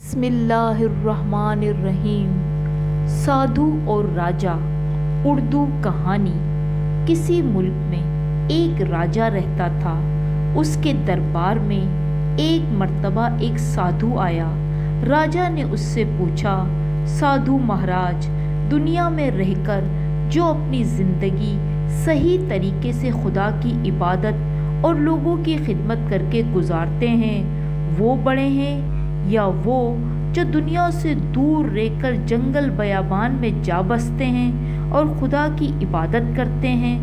بسم اللہ الرحمن الرحیم۔ سادھو اور راجا۔ اردو کہانی۔ کسی ملک میں ایک راجا رہتا تھا۔ اس کے دربار میں ایک مرتبہ ایک سادھو آیا۔ راجا نے اس سے پوچھا، سادھو مہاراج، دنیا میں رہ کر جو اپنی زندگی صحیح طریقے سے خدا کی عبادت اور لوگوں کی خدمت کر کے گزارتے ہیں وہ بڑے ہیں یا وہ جو دنیا سے دور رہ کر جنگل بیابان میں جا بستے ہیں اور خدا کی عبادت کرتے ہیں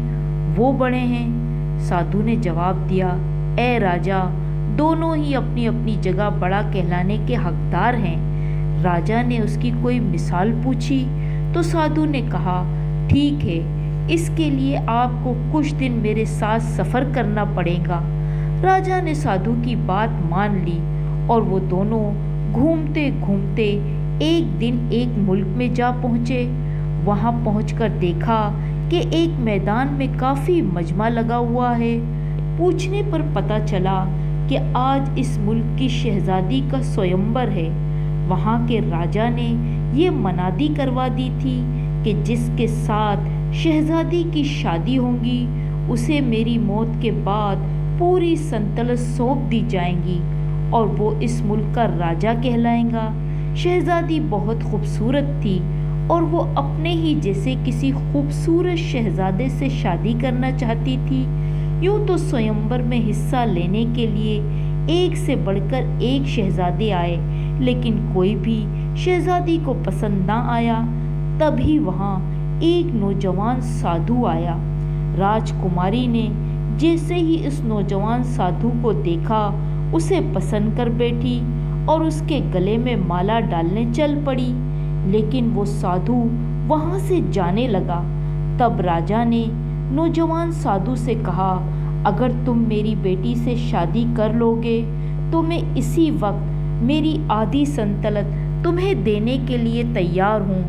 وہ بڑے ہیں؟ سادھو نے جواب دیا، اے راجا، دونوں ہی اپنی اپنی جگہ بڑا کہلانے کے حقدار ہیں۔ راجا نے اس کی کوئی مثال پوچھی تو سادھو نے کہا، ٹھیک ہے، اس کے لیے آپ کو کچھ دن میرے ساتھ سفر کرنا پڑے گا۔ راجا نے سادھو کی بات مان لی اور وہ دونوں گھومتے گھومتے ایک دن ایک ملک میں جا پہنچے۔ وہاں پہنچ کر دیکھا کہ ایک میدان میں کافی مجمع لگا ہوا ہے۔ پوچھنے پر پتہ چلا کہ آج اس ملک کی شہزادی کا سویمبر ہے۔ وہاں کے راجا نے یہ منادی کروا دی تھی کہ جس کے ساتھ شہزادی کی شادی ہوگی اسے میری موت کے بعد پوری سلطنت سونپ دی جائے گی اور وہ اس ملک کا راجا کہلائے گا۔ شہزادی بہت خوبصورت تھی اور وہ اپنے ہی جیسے کسی خوبصورت شہزادے سے شادی کرنا چاہتی تھی۔ یوں تو سویمبر میں حصہ لینے کے لیے ایک سے بڑھ کر ایک شہزادے آئے، لیکن کوئی بھی شہزادی کو پسند نہ آیا۔ تبھی وہاں ایک نوجوان سادھو آیا۔ راجکماری نے جیسے ہی اس نوجوان سادھو کو دیکھا اسے پسند کر بیٹھی اور اس کے گلے میں مالا ڈالنے چل پڑی، لیکن وہ سادھو وہاں سے جانے لگا۔ تب راجا نے نوجوان سادھو سے کہا، اگر تم میری بیٹی سے شادی کر لو گے تو میں اسی وقت میری آدھی سلطنت تمہیں دینے کے لیے تیار ہوں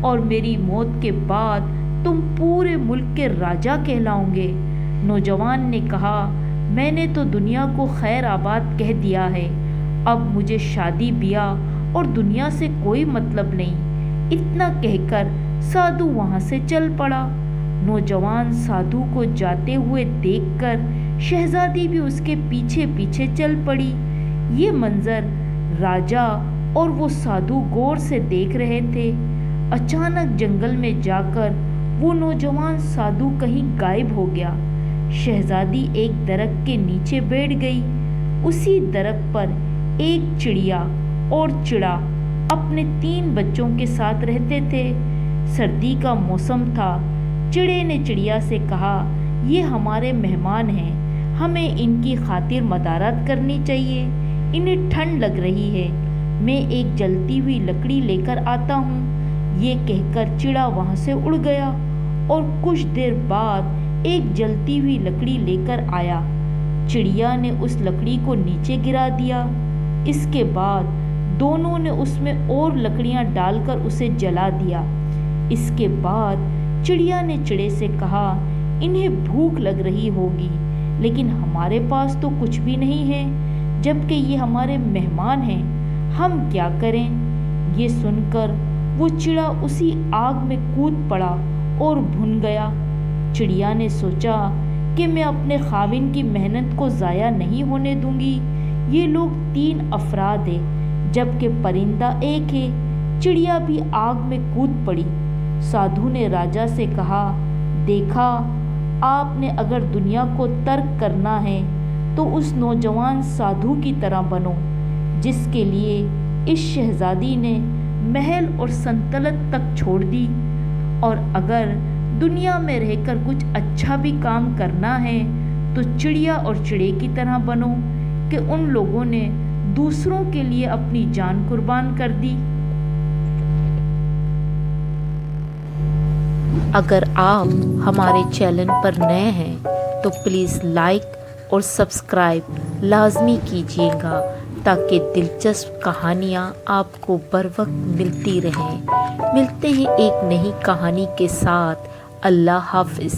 اور میری موت کے بعد تم پورے ملک کے راجا کہلاؤ گے۔ نوجوان نے کہا، میں نے تو دنیا کو خیر آباد کہہ دیا ہے، اب مجھے شادی بیاہ اور دنیا سے کوئی مطلب نہیں۔ اتنا کہہ کر سادھو وہاں سے چل پڑا۔ نوجوان سادھو کو جاتے ہوئے دیکھ کر شہزادی بھی اس کے پیچھے پیچھے چل پڑی۔ یہ منظر راجا اور وہ سادھو غور سے دیکھ رہے تھے۔ اچانک جنگل میں جا کر وہ نوجوان سادھو کہیں غائب ہو گیا۔ شہزادی ایک درخت کے نیچے بیٹھ گئی۔ اسی درخت پر ایک چڑیا اور چڑا اپنے 3 بچوں کے ساتھ رہتے تھے۔ سردی کا موسم تھا۔ چڑے نے چڑیا سے کہا، یہ ہمارے مہمان ہیں، ہمیں ان کی خاطر مدارات کرنی چاہیے، انہیں ٹھنڈ لگ رہی ہے، میں ایک جلتی ہوئی لکڑی لے کر آتا ہوں۔ یہ کہہ کر چڑا وہاں سے اڑ گیا اور کچھ دیر بعد ایک جلتی ہوئی لکڑی لے کر آیا۔ چڑیا نے اس لکڑی کو نیچے گرا دیا۔ اس کے بعد دونوں نے اس میں اور لکڑیاں ڈال کر اسے جلا دیا۔ اس کے بعد چڑیا نے چڑے سے کہا، انہیں بھوک لگ رہی ہوگی لیکن ہمارے پاس تو کچھ بھی نہیں ہے، جبکہ یہ ہمارے مہمان ہیں، ہم کیا کریں؟ یہ سن کر وہ چڑا اسی آگ میں کود پڑا اور بھن گیا۔ چڑیا نے سوچا کہ میں اپنے خاوند کی محنت کو ضائع نہیں ہونے دوں گی۔ یہ لوگ 3 افراد ہیں جبکہ پرندہ ایک ہے۔ چڑیا بھی آگ میں کود پڑی۔ سادھو نے راجا سے کہا، دیکھا، آپ نے اگر دنیا کو ترک کرنا ہے تو اس نوجوان سادھو کی طرح بنو جس کے لیے اس شہزادی نے محل اور سلطنت تک چھوڑ دی، اور اگر دنیا میں رہ کر کچھ اچھا بھی کام کرنا ہے تو چڑیا اور چڑے کی طرح بنو کہ ان لوگوں نے دوسروں کے لیے اپنی جان قربان کر دی۔ اگر آپ ہمارے چینل پر نئے ہیں تو پلیز لائک اور سبسکرائب لازمی کیجیے گا تاکہ دلچسپ کہانیاں آپ کو بر وقت ملتی رہیں۔ ملتے ہیں ایک نئی کہانی کے ساتھ۔ اللہ حافظ۔